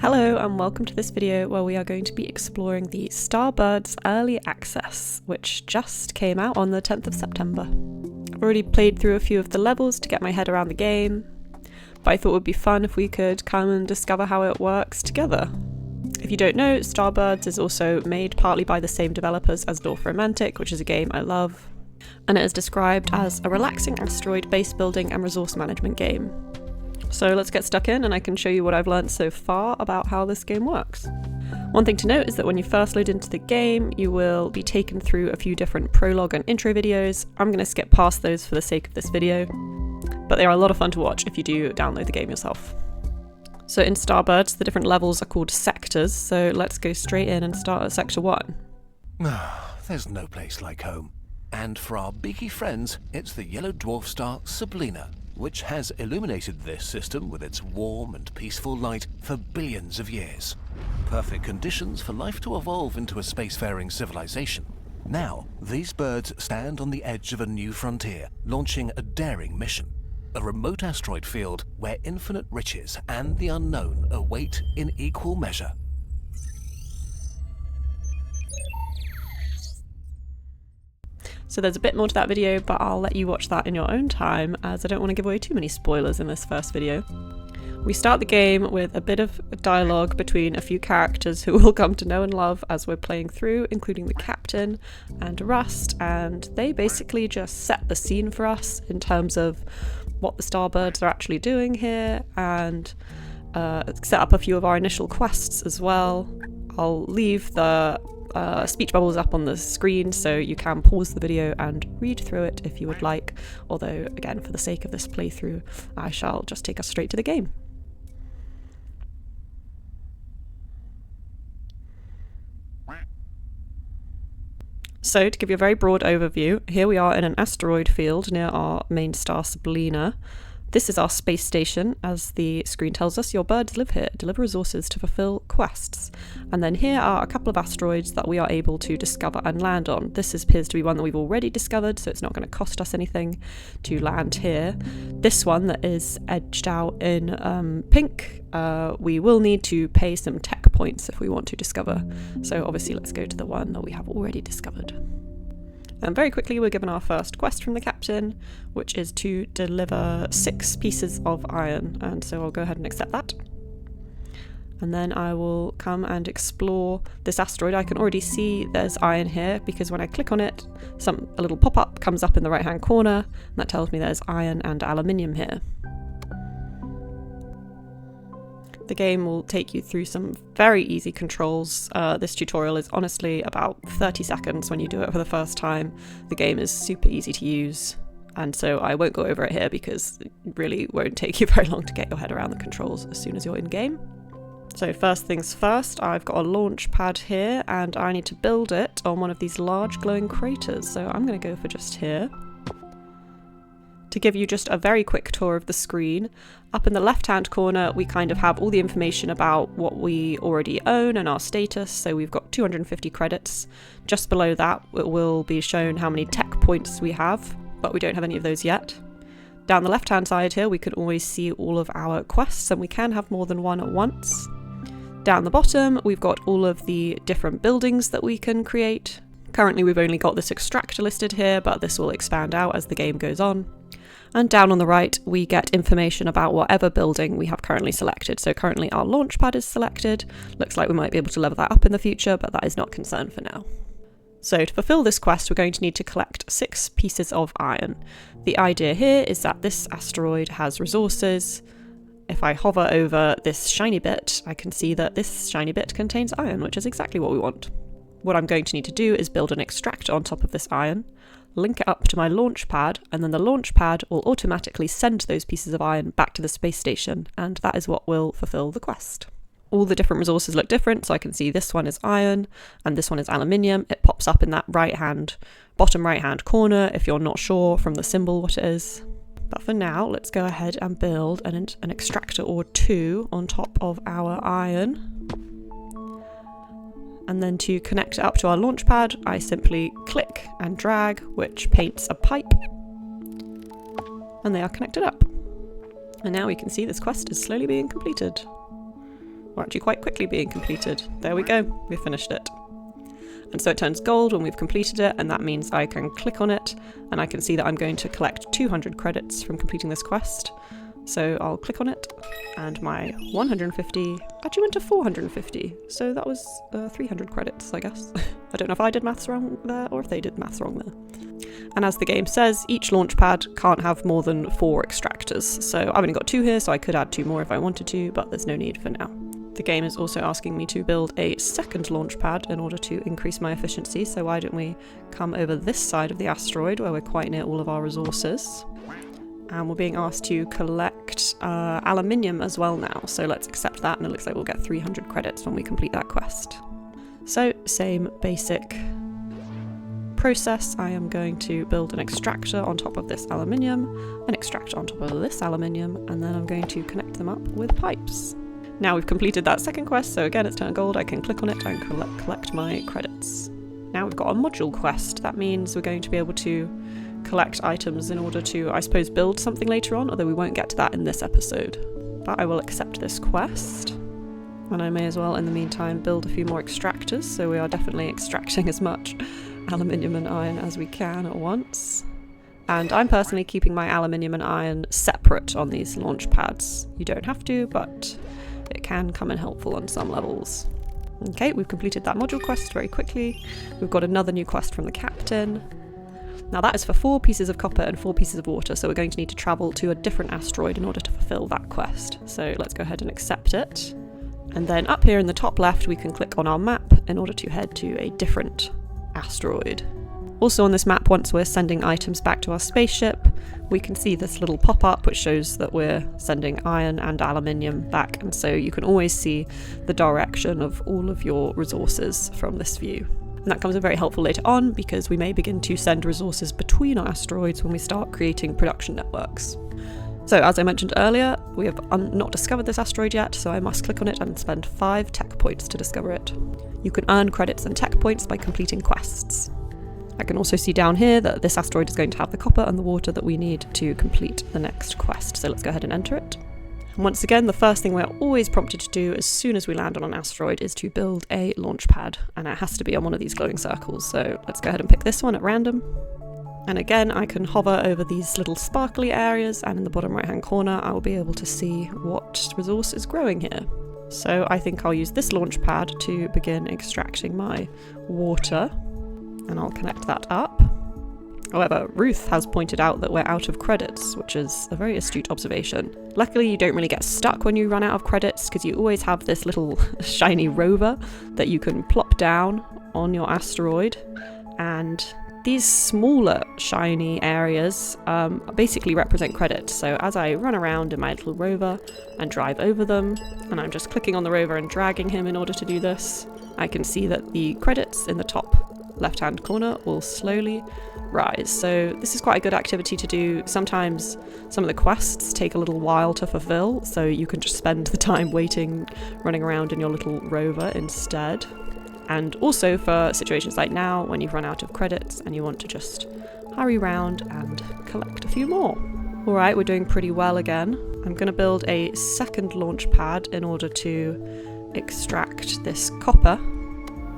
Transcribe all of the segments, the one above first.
Hello and welcome to this video where we are going to be exploring the Starbirds Early Access, which just came out on the 10th of September. I've already played through a few of the levels to get my head around the game, but I thought it would be fun if we could come and discover how it works together. If you don't know, Starbirds is also made partly by the same developers as Dorfromantik, which is a game I love, and it is described as a relaxing asteroid base building and resource management game. So let's get stuck in and I can show you what I've learned so far about how this game works. One thing to note is that when you first load into the game, you will be taken through a few different prologue and intro videos. I'm going to skip past those for the sake of this video, but they are a lot of fun to watch if you do download the game yourself. So in Starbirds, the different levels are called sectors, so let's go straight in and start at Sector 1. There's no place like home. And for our beaky friends, it's the yellow dwarf star Sablina, which has illuminated this system with its warm and peaceful light for billions of years. Perfect conditions for life to evolve into a spacefaring civilization. Now, these birds stand on the edge of a new frontier, launching a daring mission. A remote asteroid field where infinite riches and the unknown await in equal measure. So there's a bit more to that video, but I'll let you watch that in your own time, as I don't want to give away too many spoilers in this first video. We start the game with a bit of dialogue between a few characters who we'll come to know and love as we're playing through, including the captain and Rust, and they basically just set the scene for us in terms of what the Starbirds are actually doing here, and set up a few of our initial quests as well. I'll leave the speech bubbles up on the screen so you can pause the video and read through it if you would like, although again, for the sake of this playthrough, I shall just take us straight to the game. So to give you a very broad overview, here we are in an asteroid field near our main star Sablina. This is our space station. As the screen tells us, your birds live here, deliver resources to fulfill quests. And then here are a couple of asteroids that we are able to discover and land on. This appears to be one that we've already discovered, so it's not going to cost us anything to land here. This one that is edged out in pink, we will need to pay some tech points if we want to discover. So obviously let's go to the one that we have already discovered. And very quickly we're given our first quest from the captain, which is to deliver 6 pieces of iron, and so I'll go ahead and accept that. And then I will come and explore this asteroid. I can already see there's iron here because when I click on it, a little pop-up comes up in the right hand corner, and that tells me there's iron and aluminium here. The game will take you through some very easy controls. This tutorial is honestly about 30 seconds when you do it for the first time. The game is super easy to use, and so I won't go over it here because it really won't take you very long to get your head around the controls as soon as you're in game. So first things first, I've got a launch pad here and I need to build it on one of these large glowing craters, so I'm going to go for just here. To give you just a very quick tour of the screen, up in the left hand corner we kind of have all the information about what we already own and our status, so we've got 250 credits. Just below that it will be shown how many tech points we have, but we don't have any of those yet. Down the left hand side here we can always see all of our quests, and we can have more than one at once. Down the bottom we've got all of the different buildings that we can create. Currently we've only got this extractor listed here, but this will expand out as the game goes on. And down on the right, we get information about whatever building we have currently selected. So currently our launch pad is selected. Looks like we might be able to level that up in the future, but that is not concerned for now. So to fulfill this quest, we're going to need to collect 6 pieces of iron. The idea here is that this asteroid has resources. If I hover over this shiny bit, I can see that this shiny bit contains iron, which is exactly what we want. What I'm going to need to do is build an extractor on top of this iron, link it up to my launch pad, and then the launch pad will automatically send those pieces of iron back to the space station, and that is what will fulfill the quest. All the different resources look different, so I can see this one is iron and this one is aluminium. It pops up in that bottom right hand corner if you're not sure from the symbol what it is. But for now, let's go ahead and build an extractor or 2 on top of our iron. And then to connect it up to our launch pad, I simply click and drag, which paints a pipe, and they are connected up. And now we can see this quest is slowly being completed. or actually quite quickly being completed. There we go, we finished it. And so it turns gold when we've completed it, and that means I can click on it and I can see that I'm going to collect 200 credits from completing this quest. So I'll click on it and my 150 actually went to 450, so that was 300 credits, I guess. I don't know if I did maths wrong there or if they did maths wrong there. And as the game says, each launch pad can't have more than 4 extractors, so I've only got 2 here, so I could add 2 more if I wanted to, but there's no need for now. The game is also asking me to build a second launch pad in order to increase my efficiency, so why don't we come over this side of the asteroid where we're quite near all of our resources. And we're being asked to collect aluminium as well now, so let's accept that, and it looks like we'll get 300 credits when we complete that quest. So, same basic process. I am going to build an extractor on top of this aluminium, an extractor on top of this aluminium, and then I'm going to connect them up with pipes. Now we've completed that second quest, so again it's turned gold, I can click on it and collect my credits. Now we've got a module quest. That means we're going to be able to collect items in order to, I suppose, build something later on, although we won't get to that in this episode. But I will accept this quest, and I may as well in the meantime build a few more extractors, so we are definitely extracting as much aluminium and iron as we can at once. And I'm personally keeping my aluminium and iron separate on these launch pads. You don't have to, but it can come in helpful on some levels. Okay, we've completed that module quest very quickly. We've got another new quest from the captain. Now that is for 4 pieces of copper and 4 pieces of water, so we're going to need to travel to a different asteroid in order to fulfill that quest. So let's go ahead and accept it. And then up here in the top left we can click on our map in order to head to a different asteroid. Also on this map, once we're sending items back to our spaceship, we can see this little pop-up which shows that we're sending iron and aluminium back, and so you can always see the direction of all of your resources from this view. And that comes in very helpful later on, because we may begin to send resources between our asteroids when we start creating production networks. So as I mentioned earlier, we have not discovered this asteroid yet, so I must click on it and spend 5 tech points to discover it. You can earn credits and tech points by completing quests. I can also see down here that this asteroid is going to have the copper and the water that we need to complete the next quest, so let's go ahead and enter it. And once again, the first thing we're always prompted to do as soon as we land on an asteroid is to build a launch pad, and it has to be on one of these glowing circles, so let's go ahead and pick this one at random. And again, I can hover over these little sparkly areas, and in the bottom right hand corner I will be able to see what resource is growing here. So I think I'll use this launch pad to begin extracting my water, and I'll connect that up. However, Ruth has pointed out that we're out of credits, which is a very astute observation. Luckily, you don't really get stuck when you run out of credits, because you always have this little shiny rover that you can plop down on your asteroid, and these smaller shiny areas basically represent credits. So as I run around in my little rover and drive over them, and I'm just clicking on the rover and dragging him in order to do this, I can see that the credits in the top left-hand corner will slowly rise. So this is quite a good activity to do. Sometimes some of the quests take a little while to fulfill, so you can just spend the time waiting, running around in your little rover instead. And also for situations like now, when you've run out of credits and you want to just hurry around and collect a few more. Alright, we're doing pretty well again. I'm going to build a second launch pad in order to extract this copper.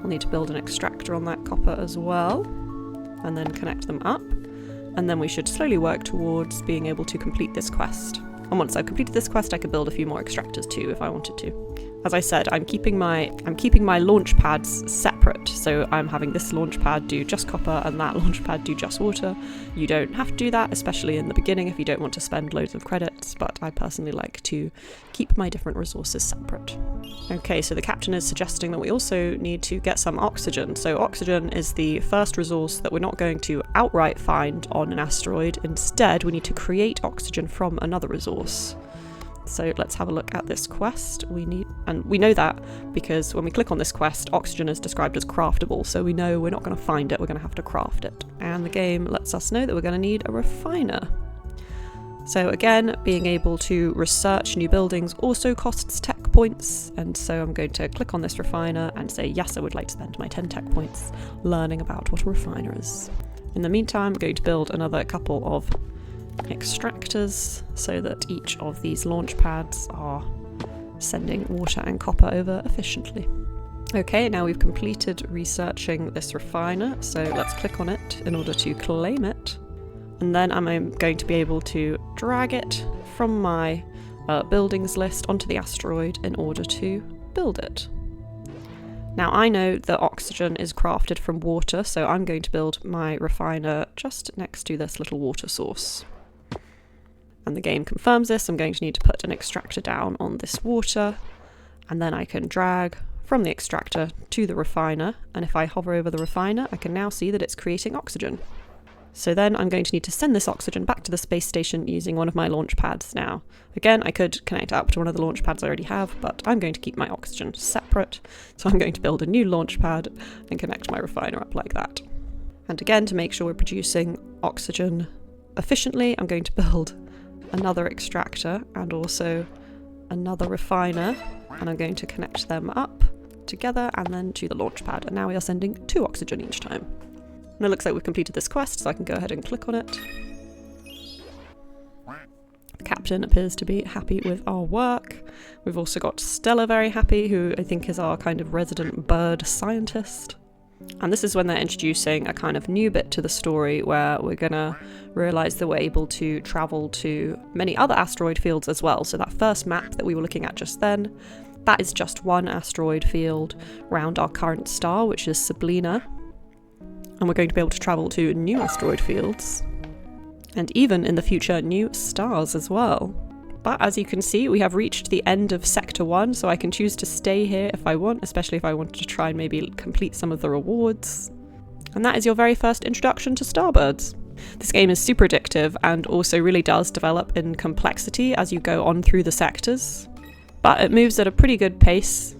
I'll need to build an extractor on that copper as well, and then connect them up. And then we should slowly work towards being able to complete this quest. And once I've completed this quest, I could build a few more extractors too if I wanted to. As I said, I'm keeping my launch pads separate, so I'm having this launch pad do just copper and that launch pad do just water. You don't have to do that, especially in the beginning if you don't want to spend loads of credits, but I personally like to keep my different resources separate. Okay, so the captain is suggesting that we also need to get some oxygen. So oxygen is the first resource that we're not going to outright find on an asteroid. Instead, we need to create oxygen from another resource. So let's have a look at this quest. We know that because when we click on this quest, oxygen is described as craftable, so we know we're not going to find it, we're going to have to craft it. And the game lets us know that we're going to need a refiner. So again, being able to research new buildings also costs tech points, and so I'm going to click on this refiner and say yes, I would like to spend my 10 tech points learning about what a refiner is. In the meantime, I'm going to build another couple of extractors so that each of these launch pads are sending water and copper over efficiently. Okay, now we've completed researching this refiner, so let's click on it in order to claim it. And then I'm going to be able to drag it from my buildings list onto the asteroid in order to build it. Now I know that oxygen is crafted from water, so I'm going to build my refiner just next to this little water source. And the game confirms this. I'm going to need to put an extractor down on this water, and then I can drag from the extractor to the refiner, and if I hover over the refiner, I can now see that it's creating oxygen. So then I'm going to need to send this oxygen back to the space station using one of my launch pads now. Again, I could connect up to one of the launch pads I already have, but I'm going to keep my oxygen separate. So I'm going to build a new launch pad and connect my refiner up like that. And again, to make sure we're producing oxygen efficiently, I'm going to build another extractor and also another refiner, and I'm going to connect them up together and then to the launch pad. And now we are sending 2 oxygen each time. And it looks like we've completed this quest, so I can go ahead and click on it. The captain appears to be happy with our work. We've also got Stella very happy, who I think is our kind of resident bird scientist. And this is when they're introducing a kind of new bit to the story where we're gonna realise that we're able to travel to many other asteroid fields as well. So that first map that we were looking at just then, that is just one asteroid field around our current star, which is Sablina. And we're going to be able to travel to new asteroid fields, and even in the future new stars as well. But as you can see, we have reached the end of Sector 1, so I can choose to stay here if I want, especially if I wanted to try and maybe complete some of the rewards. And that is your very first introduction to Starbirds. This game is super addictive and also really does develop in complexity as you go on through the sectors, but it moves at a pretty good pace.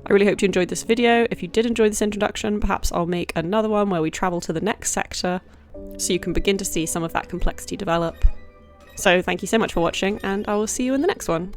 I really hope you enjoyed this video. If you did enjoy this introduction, perhaps I'll make another one where we travel to the next sector so you can begin to see some of that complexity develop. So thank you so much for watching, and I will see you in the next one.